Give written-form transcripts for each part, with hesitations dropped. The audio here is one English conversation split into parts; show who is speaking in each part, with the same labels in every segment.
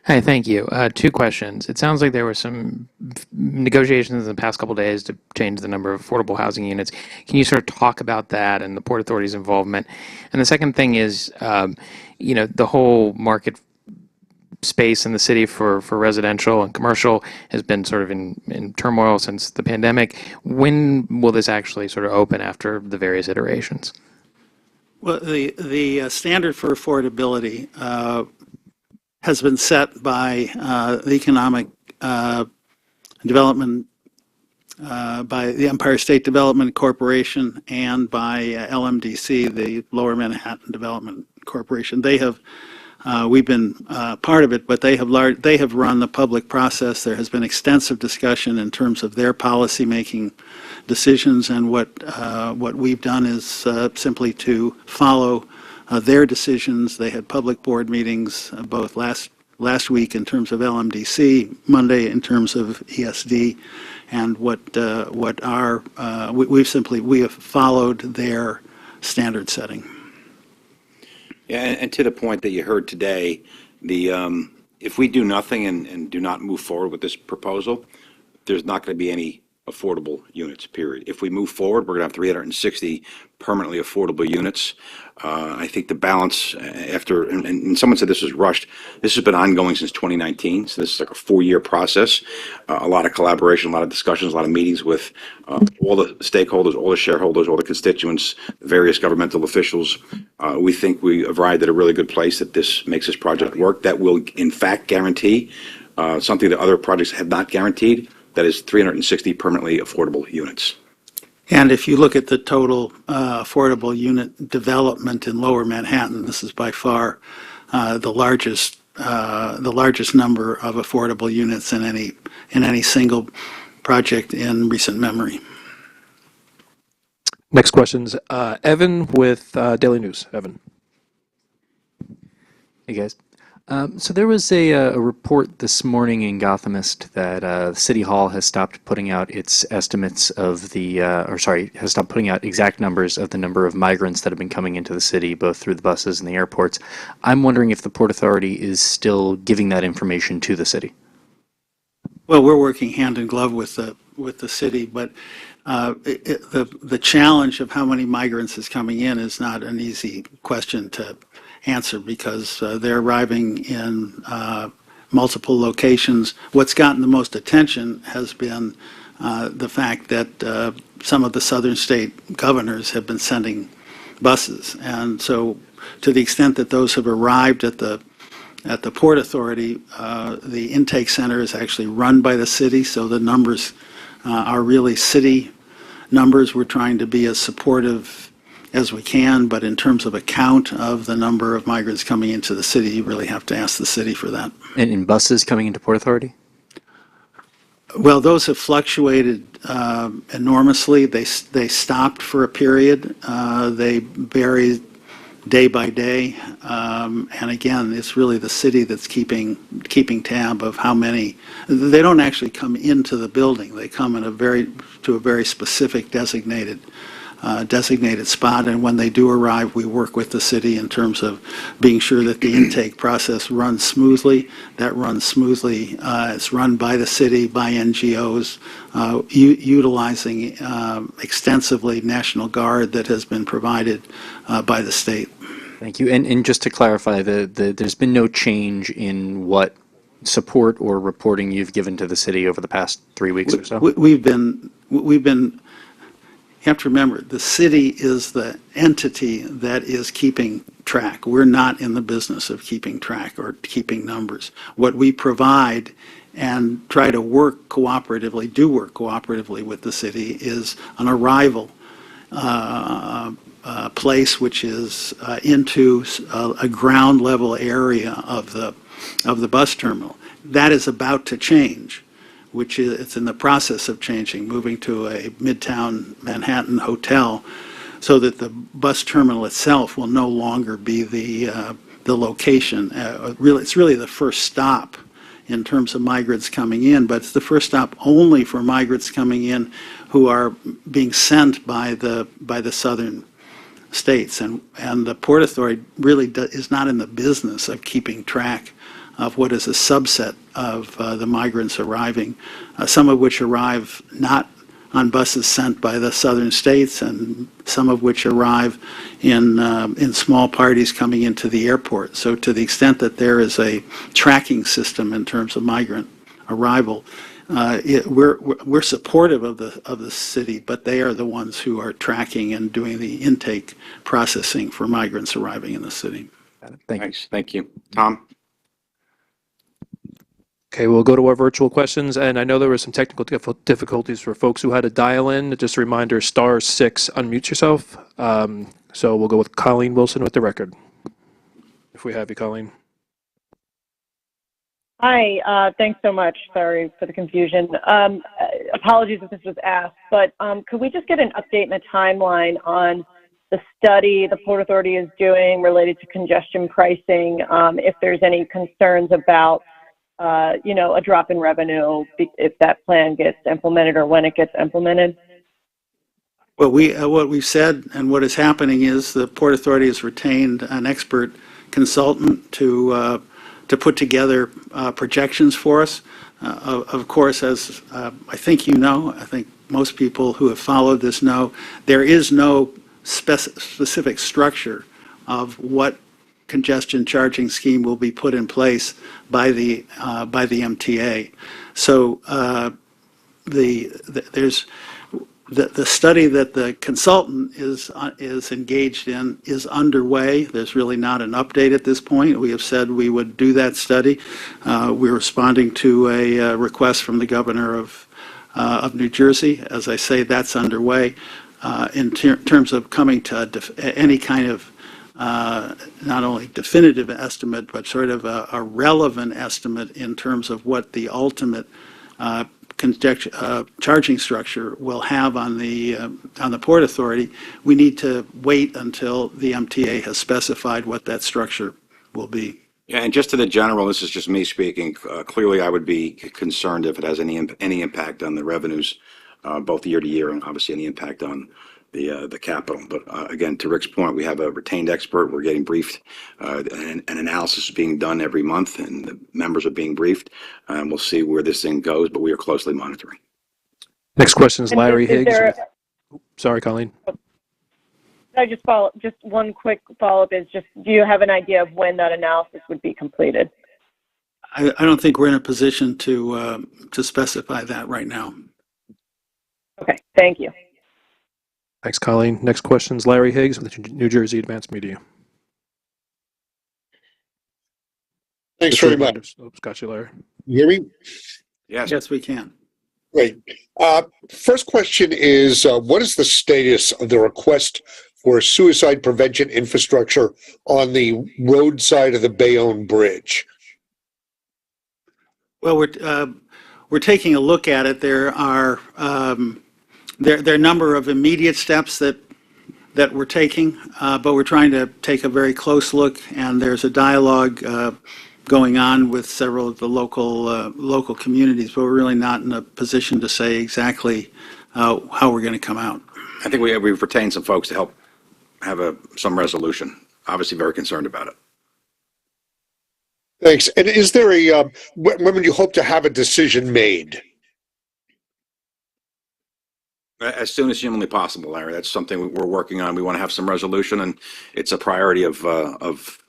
Speaker 1: Hi, thank you. Two questions. It sounds like there were some negotiations in the past couple days to change the number of affordable housing units. Can you sort of talk about that and the Port Authority's involvement? And the second thing is, the whole market space in the city for residential and commercial has been sort of in turmoil since the pandemic. When will this actually sort of open after the various iterations?
Speaker 2: Well, the standard for affordability has been set by the Economic Development, by the Empire State Development Corporation, and by LMDC, the Lower Manhattan Development Corporation. We've been part of it, but they have run the public process. There has been extensive discussion in terms of their policy-making decisions, and what we've done is simply to follow their decisions. They had public board meetings both last week in terms of LMDC, Monday in terms of ESD, and we have followed their standard setting.
Speaker 3: Yeah, and to the point that you heard today, if we do nothing and do not move forward with this proposal, there's not going to be any affordable units, period. If we move forward, we're going to have 360 permanently affordable units. I think the balance and someone said this was rushed. This has been ongoing since 2019, so this is like a 4-year process. A lot of collaboration, a lot of discussions, a lot of meetings with all the stakeholders, all the shareholders, all the constituents, various governmental officials. We think we arrived at a really good place that this makes this project work. That will, in fact, guarantee something that other projects have not guaranteed. That is 360 permanently affordable units.
Speaker 2: And if you look at the total affordable unit development in Lower Manhattan, this is by far the largest number of affordable units in any single project in recent memory.
Speaker 4: Next question's Evan with Daily News. Evan.
Speaker 5: Hey guys. So there was a report this morning in Gothamist that City Hall has stopped putting out its estimates of has stopped putting out exact numbers of the number of migrants that have been coming into the city, both through the buses and the airports. I'm wondering if the Port Authority is still giving that information to the city.
Speaker 2: Well, we're working hand in glove with the city, but the challenge of how many migrants is coming in is not an easy question to answer because they're arriving in multiple locations. What's gotten the most attention has been the fact that some of the southern state governors have been sending buses, and so to the extent that those have arrived at the Port Authority, the intake center is actually run by the city, so the numbers are really city numbers. We're trying to be as supportive as we can, but in terms of a count of the number of migrants coming into the city, you really have to ask the city for that.
Speaker 5: And in buses coming into Port Authority?
Speaker 2: Well, those have fluctuated enormously. They stopped for a period. They vary day by day, and again, it's really the city that's keeping tab of how many. They don't actually come into the building. They come in to a very specific designated spot, and when they do arrive, we work with the city in terms of being sure that the intake process runs smoothly. That runs smoothly. It's run by the city, by NGOs, utilizing extensively National Guard that has been provided by the state.
Speaker 5: Thank you. And just to clarify, there's been no change in what support or reporting you've given to the city over the past 3 weeks or so?
Speaker 2: We've been. You have to remember, the city is the entity that is keeping track. We're not in the business of keeping track or keeping numbers. What we provide and try to work cooperatively with the city is an arrival place which is into a ground level area of the bus terminal. That is about to change, which is it's in the process of changing, moving to a Midtown Manhattan hotel, so that the bus terminal itself will no longer be the location. It's really the first stop in terms of migrants coming in, but it's the first stop only for migrants coming in who are being sent by the southern states, and the Port Authority really is not in the business of keeping track of what is a subset of the migrants arriving, some of which arrive not on buses sent by the southern states, and some of which arrive in small parties coming into the airport. So to the extent that there is a tracking system in terms of migrant arrival, we're supportive of the city, but they are the ones who are tracking and doing the intake processing for migrants arriving in the city.
Speaker 5: Thank you.
Speaker 3: Thanks. Thank you. Tom?
Speaker 4: Okay, we'll go to our virtual questions, and I know there were some technical difficulties for folks who had to dial in. Just a reminder, *6, unmute yourself. So we'll go with Colleen Wilson with the record. If we have you, Colleen.
Speaker 6: Hi, thanks so much. Sorry for the confusion. Apologies if this was asked, but could we just get an update and a timeline on the study the Port Authority is doing related to congestion pricing, if there's any concerns about a drop in revenue if that plan gets implemented or when it gets implemented?
Speaker 2: Well, what we've said and what is happening is the Port Authority has retained an expert consultant to put together projections for us. Of course, as I think you know, I think most people who have followed this know, there is no specific structure of what congestion charging scheme will be put in place by the MTA. So there's the study that the consultant is engaged in is underway. There's really not an update at this point. We have said we would do that study. We're responding to a request from the governor of New Jersey. As I say, that's underway. In terms of coming to any kind of not only definitive estimate, but sort of a relevant estimate in terms of what the ultimate charging structure will have on the Port Authority, we need to wait until the MTA has specified what that structure will be.
Speaker 3: Yeah, and just to the general, this is just me speaking. Clearly, I would be concerned if it has any impact on the revenues, both year to year, and obviously any impact on the capital. But again, to Rick's point, we have a retained expert. We're getting briefed. An analysis is being done every month, and the members are being briefed. And we'll see where this thing goes, but we are closely monitoring.
Speaker 4: Next question is Larry
Speaker 6: Is
Speaker 4: Higgs.
Speaker 6: there
Speaker 4: Sorry, Colleen.
Speaker 6: I just one quick follow-up is just, do you have an idea of when that analysis would be completed?
Speaker 2: I don't think we're in a position to specify that right now.
Speaker 6: Okay, thank you.
Speaker 4: Thanks, Colleen. Next question is Larry Higgs with the New Jersey Advanced Media.
Speaker 7: Thanks very much.
Speaker 4: Oops, got you, Larry.
Speaker 7: You hear me?
Speaker 2: Yes, we can.
Speaker 7: Great. First question is, what is the status of the request for suicide prevention infrastructure on the road side of the Bayonne Bridge?
Speaker 2: Well, we're taking a look at it. There are a number of immediate steps that we're taking, but we're trying to take a very close look, and there's a dialogue going on with several of the local communities, but we're really not in a position to say exactly how we're going to come out.
Speaker 3: I think we've retained some folks to help have some resolution. Obviously, very concerned about it.
Speaker 7: Thanks. And is there when would you hope to have a decision made?
Speaker 3: As soon as humanly possible, Larry. That's something we're working on. We want to have some resolution, and it's a priority of us.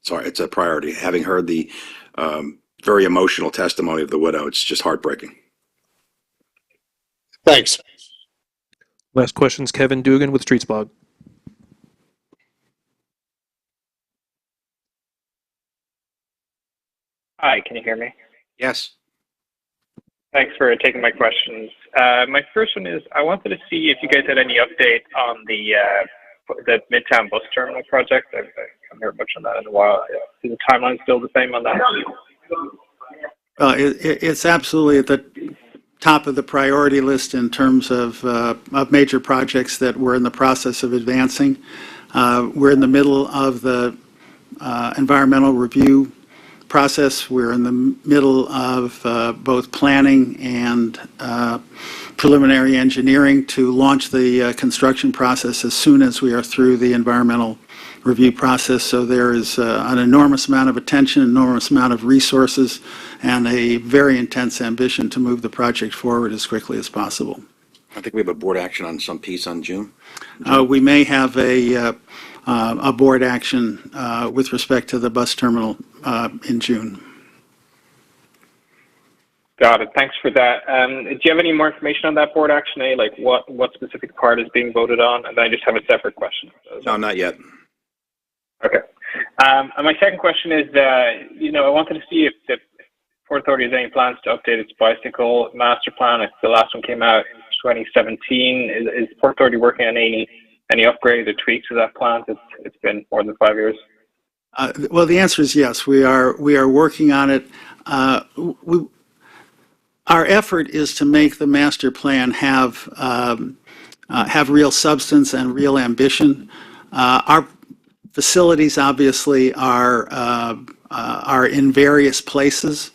Speaker 3: Sorry, it's a priority. Having heard the very emotional testimony of the widow, it's just heartbreaking.
Speaker 7: Thanks.
Speaker 4: Last question is Kevin Dugan with Streetsblog.
Speaker 8: Hi, can you hear me?
Speaker 3: Yes.
Speaker 8: Thanks for taking my questions. My first one is, I wanted to see if you guys had any update on the Midtown Bus Terminal project. I haven't heard much on that in a while. Is the timeline still the same on that?
Speaker 2: It's absolutely at the top of the priority list in terms of major projects that we're in the process of advancing. We're in the middle of the environmental review process. We're in the middle of both planning and preliminary engineering to launch the construction process as soon as we are through the environmental review process. So there is an enormous amount of attention, enormous amount of resources, and a very intense ambition to move the project forward as quickly as possible.
Speaker 3: I think we have a board action on some piece on June.
Speaker 2: We may have a board action with respect to the bus terminal in June.
Speaker 8: Got it. Thanks for that. Do you have any more information on that board action, A? Like what specific part is being voted on? And then I just have a separate question.
Speaker 3: No, not yet.
Speaker 8: Okay. And my second question is, I wanted to see if the Port Authority has any plans to update its bicycle master plan. The last one came out in 2017. Is Port Authority working on any upgrades or tweaks to that plan? It's been more than 5 years.
Speaker 2: Well, the answer is yes. We are working on it. Our effort is to make the master plan have real substance and real ambition. Our facilities obviously are in various places,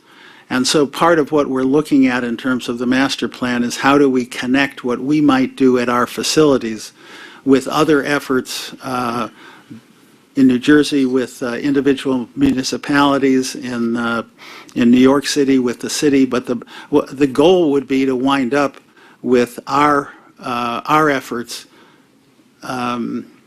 Speaker 2: and so part of what we're looking at in terms of the master plan is how do we connect what we might do at our facilities with other efforts in New Jersey with individual municipalities, in New York City with the city, but the goal would be to wind up with our efforts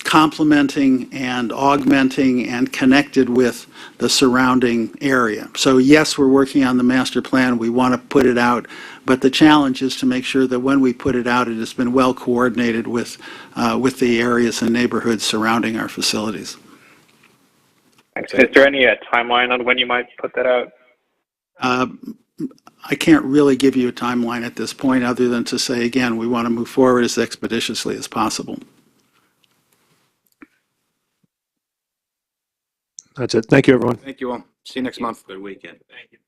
Speaker 2: complementing and augmenting and connected with the surrounding area. So yes, we're working on the master plan. We want to put it out, but the challenge is to make sure that when we put it out, it has been well coordinated with the areas and neighborhoods surrounding our facilities.
Speaker 8: Thanks. Is there any timeline on when you might put that out?
Speaker 2: I can't really give you a timeline at this point other than to say, again, we want to move forward as expeditiously as possible.
Speaker 4: That's it. Thank you, everyone.
Speaker 3: Thank you all. See you next month.
Speaker 9: Good weekend. Thank you.